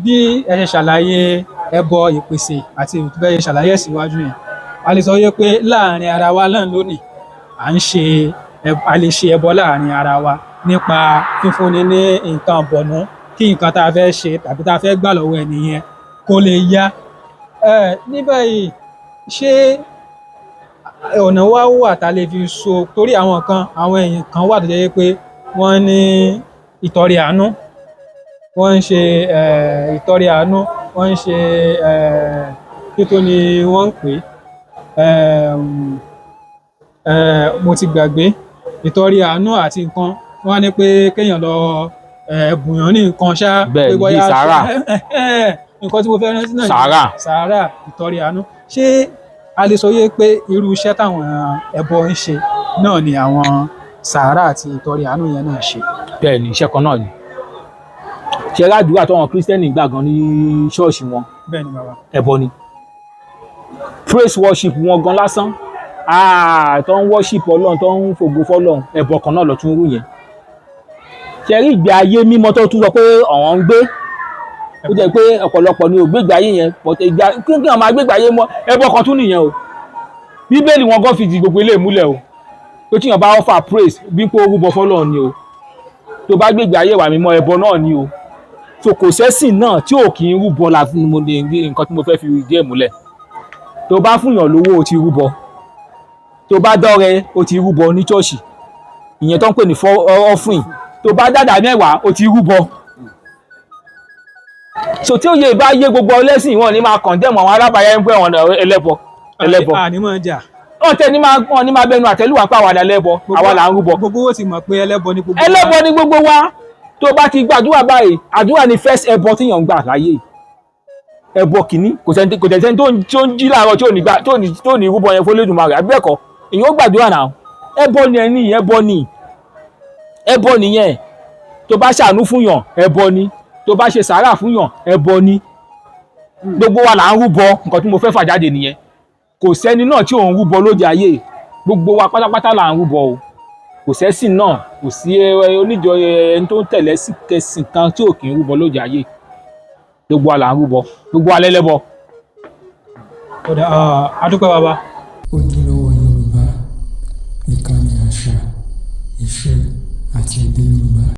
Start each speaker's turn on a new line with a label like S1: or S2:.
S1: Bí ẹ ṣe ṣàlàyé ẹbọ ìpèsè àti bí ẹ ṣe ṣàlàyé síwájú yẹn, a lè sọ wípé láàrin ara wa náà lónìí a lè ṣe ẹbọ láàrin ara wa nípa fífúnni ní nǹkan bọ̀nú kí nǹkan tá a fẹ́ ṣe tàbí tá a fẹ́ gbà lọ́wọ́ ẹnìyẹn kó lè yá. Ní báyìí ṣé ọ̀nà wa wà tá a lè fi so, torí àwọn èèyàn kan wà tó jẹ́ pé wọ́n ní ìtọrẹ àánú, wọ́n ń ṣe ìtọrẹ àánú, wọ́n ń ṣe kí tó ni wọ́n ń pè mo ti gbàgbé ìtọrẹ àánú àti nǹkan wọ́n á ní pé kéèyàn lọ bùyàn ní nǹkan ṣá pé bóyá
S2: sàárà
S1: nǹkan tí mo fẹ́ rántí náà sàárà ìtọrẹ àánú. Ṣé a lè sọ yé pé irú iṣẹ́ táwọn ẹbọ ń ṣe náà ni àwọn sàárà àti ìtọrẹ àánú yẹn náà ṣe?
S2: Bẹ́ẹ̀ ni, iṣẹ́ kan náà ni. Ṣe ládùúgbà táwọn kírísítẹ́nì gbà gan ní ṣọ́ọ̀ṣì wọn?
S1: Bẹ́ẹ̀ ni bàbá.
S2: Ẹbọ ni. Praise worship wọn gan lásán, tó ń worship Ọlọ́run, tó ń fògo fọ́lọ́run, ẹbọ kan náà lọ tún rú yẹn. Ṣe rí ìgbé ayé mímọ́ tó tún sọ pé àwọn ń gbé, ó jẹ́ pé ọ̀pọ̀lọpọ̀ ni ò gbé ìgbé ayé yẹn, kí wọ́n máa gbé ìgbé ayé mọ́, ẹbọ kan tún nìyẹn o. Bíbélì wọn gan fi di gbogbo ilé ìmúlẹ̀ o, pé tíyàn bá offer praise bí pé ó rúbọ fọ́lọ́run ni o, tó bá gbé ìgbé ayé wà mímọ́, ẹbọ náà ni o. So kò sẹ́sìn náà tí ò kì í rúbọ nǹkan tí mo fẹ́ fi díẹ̀ múlẹ̀. Tó bá fúnyàn lówó o ti rúbọ, tó bá dọ́rẹ o ti rúbọ ní ṣọ́ọ̀ṣì, ìyẹn tó ń pè ní offering. Tó bá dàdà mẹ́wàá o ti rúbọ. So tí òye bá yé gbogbo ọlẹ́sìn, wọn ní máa condemn àwọn alábàáyé ń pẹ́ wọn ẹlẹ́bọ. Wọ́n ní máa bẹnu àtẹ́lùwà pé àwàdà lẹ́bọ, àwa là ń rúbọ.
S1: Gbogbo ó ti mọ̀ pé ẹlẹ́bọ ni gbogbo wa.
S2: Ẹlẹ́bọ ni gbogbo wa. Tó bá ti gbàdúrà báyìí, àdúrà ni first ẹbọ tíyàn ń gbà láyé. Ẹbọ kìíní, kò tẹ̀sẹ̀ tó ń jí láàárọ̀ tí ò ní rúbọ yẹn fún Olódùmarè, àbí bẹ́ẹ̀ kọ́, èyàn ó gbàdúrà náà. Ẹbọ ni ẹbọ nìyẹn. Tó bá ṣàánú fúnyàn, ẹbọ ni. Tó bá ṣe sàárà fúnyàn, ẹbọ ni. Gbogbo wa là ń rúbọ, nǹkan tí mo fẹ́ fà jáde nìyẹn. Kò sẹ́ni náà tí ò ń rúbọ lóde ayé, gbogbo wa pátápátá là ń rúbọ o. Kò sẹ́sìn náà, kò sí oníjọ ẹni tó ń tẹ̀lé kẹsìn kan tí ò kì í rúbọ lóde ayé. Gbogbo wa là ń rúbọ, gbogbo wa lẹ́lẹ́bọ.
S1: A dúpẹ́ bàbá.